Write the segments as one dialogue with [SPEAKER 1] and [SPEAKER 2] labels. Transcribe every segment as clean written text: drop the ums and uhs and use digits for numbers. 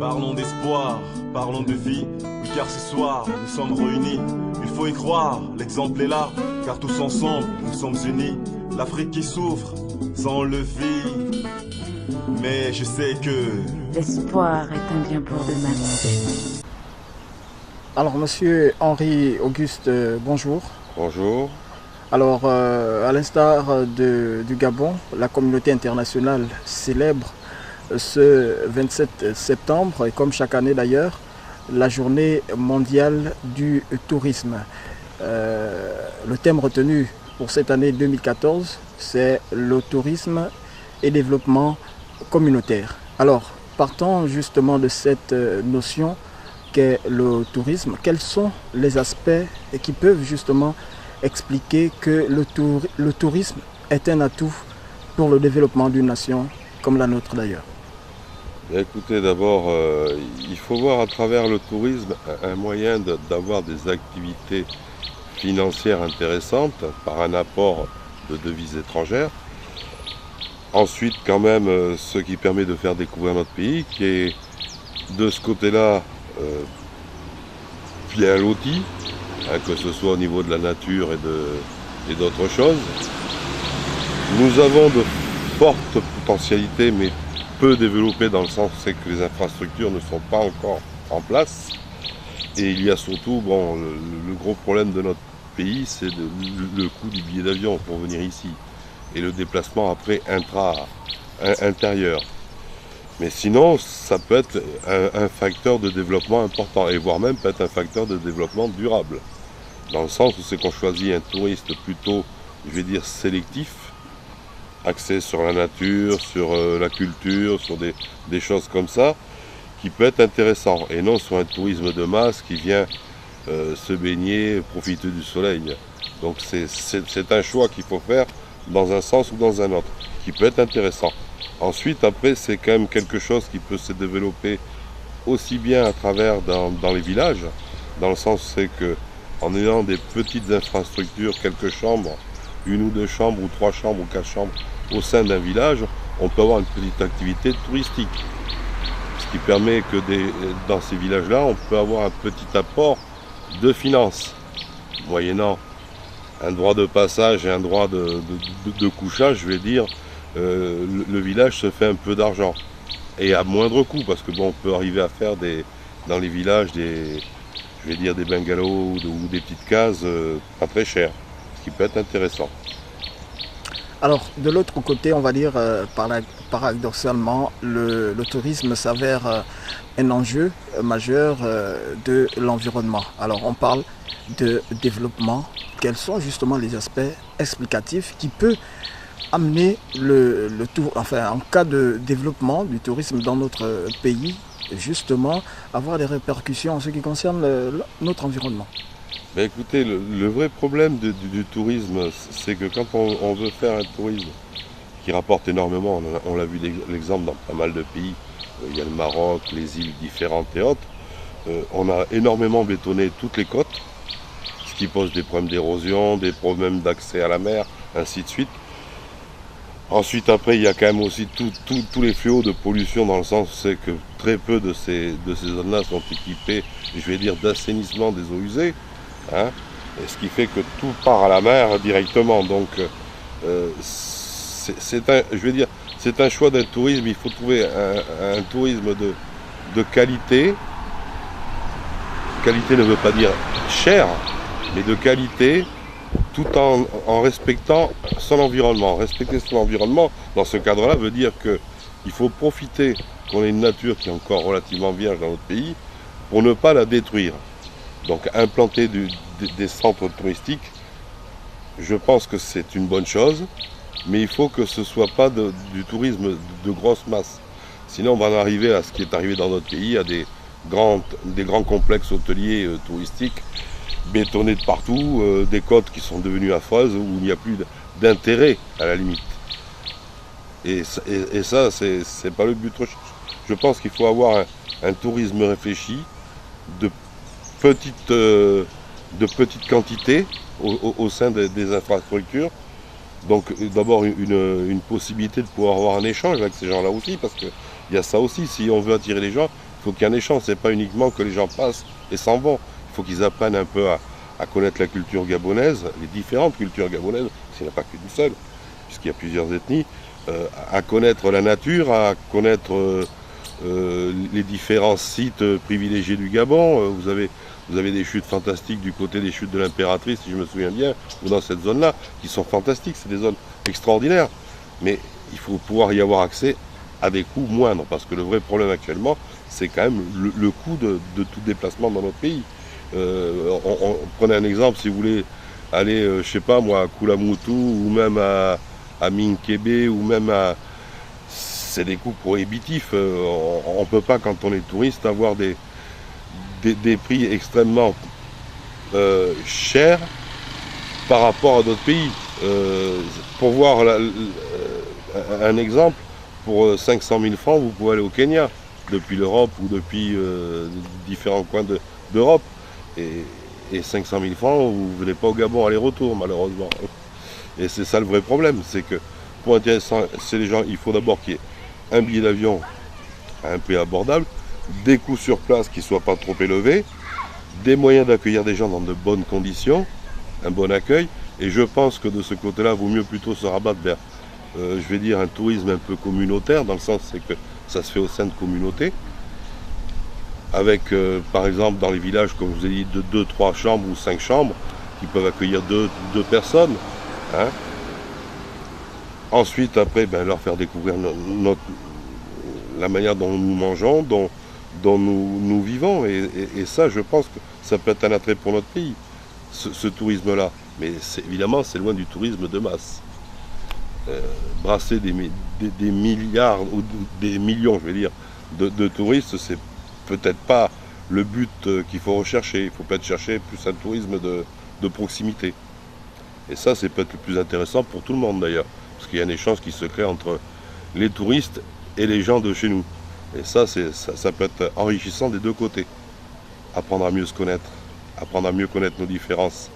[SPEAKER 1] Parlons d'espoir, parlons de vie, oui car ce soir nous sommes réunis. Il faut y croire, l'exemple est là, car tous ensemble nous sommes unis. L'Afrique qui souffre, sans le vit, mais je sais que
[SPEAKER 2] l'espoir est un bien pour demain.
[SPEAKER 3] Alors monsieur Henri Auguste, bonjour.
[SPEAKER 4] Bonjour.
[SPEAKER 3] Alors à l'instar du Gabon, la communauté internationale célèbre ce 27 septembre, et comme chaque année d'ailleurs, la journée mondiale du tourisme. Le thème retenu pour cette année 2014, c'est le tourisme et développement communautaire. Alors, partant justement de cette notion qu'est le tourisme, quels sont les aspects qui peuvent justement expliquer que le tourisme est un atout pour le développement d'une nation comme la nôtre d'ailleurs?
[SPEAKER 4] Écoutez, d'abord, il faut voir à travers le tourisme un moyen d'avoir des activités financières intéressantes par un apport de devises étrangères. Ensuite, quand même, ce qui permet de faire découvrir notre pays, qui est de ce côté-là bien loti, que ce soit au niveau de la nature et d'autres choses. Nous avons de fortes potentialités, mais peu développées dans le sens où c'est que les infrastructures ne sont pas encore en place. Et il y a surtout, le gros problème de notre pays, c'est le coût du billet d'avion pour venir ici et le déplacement après intérieur. Mais sinon, ça peut être un facteur de développement important, et voire même peut être un facteur de développement durable. Dans le sens où c'est qu'on choisit un touriste plutôt, je vais dire, sélectif, axé sur la nature, sur la culture, sur des choses comme ça, qui peut être intéressant, et non sur un tourisme de masse qui vient se baigner, profiter du soleil. Donc c'est un choix qu'il faut faire dans un sens ou dans un autre, qui peut être intéressant. Ensuite, après, c'est quand même quelque chose qui peut se développer aussi bien à travers dans les villages, dans le sens c'est que en ayant des petites infrastructures, quelques chambres, une ou deux chambres, ou trois chambres, ou quatre chambres au sein d'un village, on peut avoir une petite activité touristique. Ce qui permet que dans ces villages-là, on peut avoir un petit apport de finances, moyennant un droit de passage et un droit de couchage, je vais dire, le village se fait un peu d'argent. Et à moindre coût, parce que on peut arriver à faire dans les villages des bungalows ou des petites cases pas très chères, ce qui peut être intéressant.
[SPEAKER 3] Alors, de l'autre côté, on va dire, paradoxalement, le tourisme s'avère un enjeu majeur de l'environnement. Alors, on parle de développement. Quels sont justement les aspects explicatifs qui peuvent amener en cas de développement du tourisme dans notre pays, justement, avoir des répercussions en ce qui concerne notre environnement?
[SPEAKER 4] Ben écoutez, le vrai problème du tourisme, c'est que quand on veut faire un tourisme qui rapporte énormément, on l'a vu l'exemple dans pas mal de pays, il y a le Maroc, les îles différentes et autres, on a énormément bétonné toutes les côtes, ce qui pose des problèmes d'érosion, des problèmes d'accès à la mer, ainsi de suite. Ensuite, après, il y a quand même aussi tous les fléaux de pollution, dans le sens où c'est que très peu de ces zones-là sont équipées, je vais dire, d'assainissement des eaux usées. Et ce qui fait que tout part à la mer directement. Donc c'est un choix d'un tourisme. Il faut trouver un tourisme de qualité. Qualité ne veut pas dire cher, mais de qualité, tout en respectant son environnement. Respecter son environnement, dans ce cadre-là, veut dire qu'il faut profiter qu'on ait une nature qui est encore relativement vierge dans notre pays, pour ne pas la détruire. Donc implanter des centres touristiques, je pense que c'est une bonne chose, mais il faut que ce ne soit pas du tourisme de grosse masse. Sinon on va en arriver à ce qui est arrivé dans notre pays, à des grands complexes hôteliers touristiques, bétonnés de partout, des côtes qui sont devenues affreuses, où il n'y a plus d'intérêt à la limite. Et ça, c'est pas le but recherché. Je pense qu'il faut avoir un tourisme réfléchi, de petites quantités au sein des infrastructures. Donc d'abord une possibilité de pouvoir avoir un échange avec ces gens-là aussi, parce qu'il y a ça aussi, si on veut attirer les gens, faut qu'il y ait un échange, c'est pas uniquement que les gens passent et s'en vont. Il faut qu'ils apprennent un peu à connaître la culture gabonaise, les différentes cultures gabonaises, s'il n'y en a pas qu'une seule, puisqu'il y a plusieurs ethnies, à connaître la nature, à connaître les différents sites privilégiés du Gabon. Vous avez des chutes fantastiques du côté des chutes de l'Impératrice, si je me souviens bien, ou dans cette zone-là, qui sont fantastiques, c'est des zones extraordinaires. Mais il faut pouvoir y avoir accès à des coûts moindres, parce que le vrai problème actuellement, c'est quand même le coût de tout déplacement dans notre pays. Prenez un exemple, si vous voulez aller, je sais pas moi, à Koulamoutou, ou même à Minkébé, ou même à... C'est des coûts prohibitifs. On ne peut pas, quand on est touriste, avoir des prix extrêmement chers par rapport à d'autres pays. Pour voir un exemple, pour 500 000 francs, vous pouvez aller au Kenya, depuis l'Europe ou depuis différents coins d'Europe. Et 500 000 francs, vous ne venez pas au Gabon aller-retour, malheureusement. Et c'est ça le vrai problème, c'est que pour intéresser les gens, il faut d'abord qu'il y ait un billet d'avion à un prix abordable, des coûts sur place qui ne soient pas trop élevés, des moyens d'accueillir des gens dans de bonnes conditions, un bon accueil, et je pense que de ce côté-là, il vaut mieux plutôt se rabattre vers, je vais dire, un tourisme un peu communautaire, dans le sens c'est que ça se fait au sein de communautés, avec par exemple dans les villages, comme je vous ai dit, de 2, 3 chambres ou 5 chambres, qui peuvent accueillir 2 personnes. Hein. Ensuite, après, leur faire découvrir la manière dont nous mangeons, dont nous vivons. Et ça, je pense que ça peut être un attrait pour notre pays, ce tourisme-là. Mais évidemment, c'est loin du tourisme de masse. Brasser des milliards, ou des millions, je vais dire, de touristes, c'est peut-être pas le but qu'il faut rechercher. Il faut peut-être chercher plus un tourisme de proximité. Et ça, c'est peut-être le plus intéressant pour tout le monde d'ailleurs. Parce qu'il y a un échange qui se crée entre les touristes et les gens de chez nous. Et ça peut être enrichissant des deux côtés. Apprendre à mieux se connaître, apprendre à mieux connaître nos différences.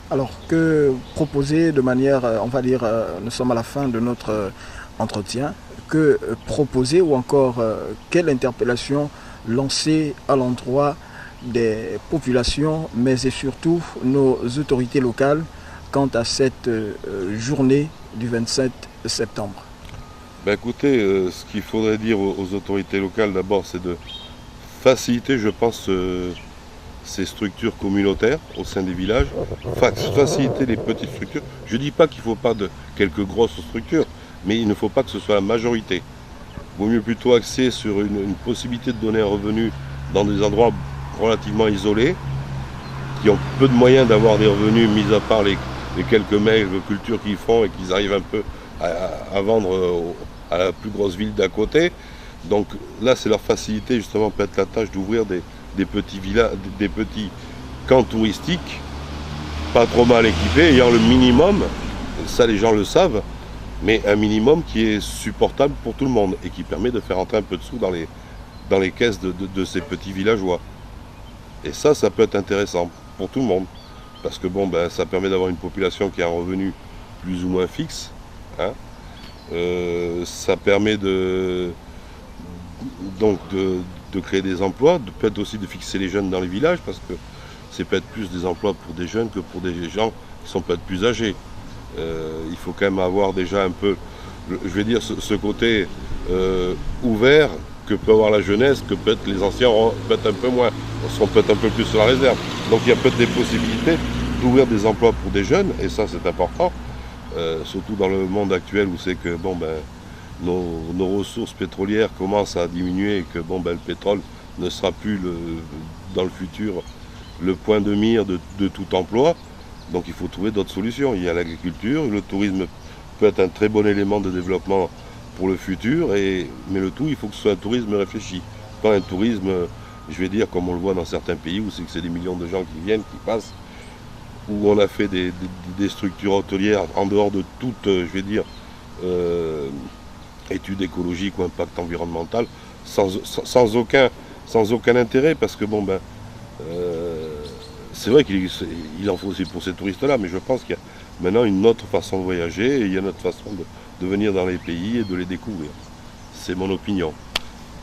[SPEAKER 3] Alors, que proposer de manière, on va dire, nous sommes à la fin de notre entretien, que proposer ou encore quelle interpellation lancer à l'endroit des populations, mais et surtout nos autorités locales quant à cette journée du 27 septembre?
[SPEAKER 4] Écoutez, ce qu'il faudrait dire aux autorités locales d'abord, c'est de faciliter, je pense, ces structures communautaires au sein des villages, faciliter les petites structures. Je ne dis pas qu'il ne faut pas de quelques grosses structures, mais il ne faut pas que ce soit la majorité. Il vaut mieux plutôt axer sur une possibilité de donner un revenu dans des endroits relativement isolés, qui ont peu de moyens d'avoir des revenus, mis à part les quelques maigres cultures qu'ils font et qu'ils arrivent un peu à vendre à la plus grosse ville d'à côté. Donc là, c'est leur facilité justement peut-être la tâche d'ouvrir des petits villages, des petits camps touristiques, pas trop mal équipés, ayant le minimum, ça les gens le savent, mais un minimum qui est supportable pour tout le monde et qui permet de faire entrer un peu de sous dans les caisses de ces petits villageois. Et ça peut être intéressant pour tout le monde, parce que ça permet d'avoir une population qui a un revenu plus ou moins fixe. Hein. Ça permet de créer des emplois, peut-être aussi de fixer les jeunes dans les villages, parce que c'est peut-être plus des emplois pour des jeunes que pour des gens qui sont peut-être plus âgés. Il faut quand même avoir déjà un peu, je vais dire, ce côté ouvert que peut avoir la jeunesse, que peut-être les anciens auront peut-être un peu moins, seront peut-être un peu plus sur la réserve. Donc il y a peut-être des possibilités d'ouvrir des emplois pour des jeunes, et ça c'est important, surtout dans le monde actuel où c'est que nos ressources pétrolières commencent à diminuer et que le pétrole ne sera plus dans le futur le point de mire de tout emploi. Donc il faut trouver d'autres solutions. Il y a l'agriculture, le tourisme peut être un très bon élément de développement pour le futur, mais le tout, il faut que ce soit un tourisme réfléchi. Pas un tourisme, je vais dire, comme on le voit dans certains pays, où c'est des millions de gens qui viennent, qui passent, où on a fait des structures hôtelières en dehors de toute, je vais dire, étude écologique ou impact environnemental, sans aucun intérêt, parce que c'est vrai qu'il en faut aussi pour ces touristes-là, mais je pense qu'il y a maintenant une autre façon de voyager, et il y a une autre façon de venir dans les pays et de les découvrir. C'est mon opinion.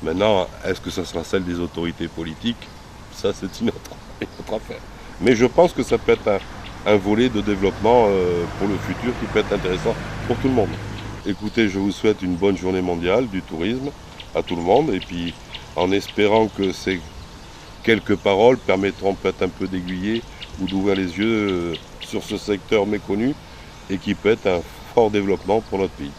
[SPEAKER 4] Maintenant, est-ce que ça sera celle des autorités politiques? Ça, c'est une autre affaire. Mais je pense que ça peut être un volet de développement pour le futur qui peut être intéressant pour tout le monde. Écoutez, je vous souhaite une bonne journée mondiale du tourisme à tout le monde, et puis en espérant que ces quelques paroles permettront peut-être un peu d'aiguiller ou d'ouvrir les yeux sur ce secteur méconnu et qui peut être un fort développement pour notre pays.